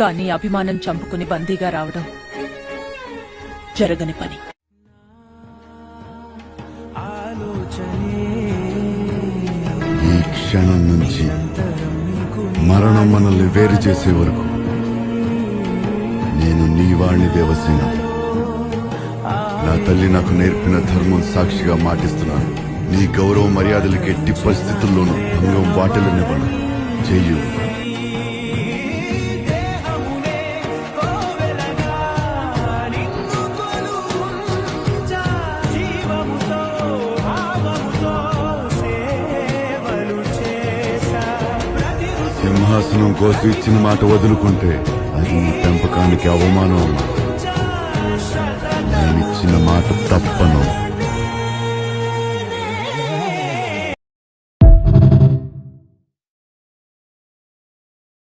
కానీ అభిమానం చంపుకుని బందీగా రావడం జరగని పని. ఈ క్షణం నుంచి మరణం మనల్ని వేరు చేసే వరకు నేను నీ వాణ్ణి దేవసేన. నా తల్లి నాకు నేర్పిన ధర్మం సాక్షిగా మాటిస్తున్నాను. నీ గౌరవ మర్యాదలకి ఎట్టి పరిస్థితుల్లోనూ భంగం వాటిల్లనివ్వను. చెయ్యు. సింహాసనం కోసం ఇచ్చిన మాట వదులుకుంటే అది నీ పెంపకానికి అవమానం. నేనిచ్చిన మాట తప్పను.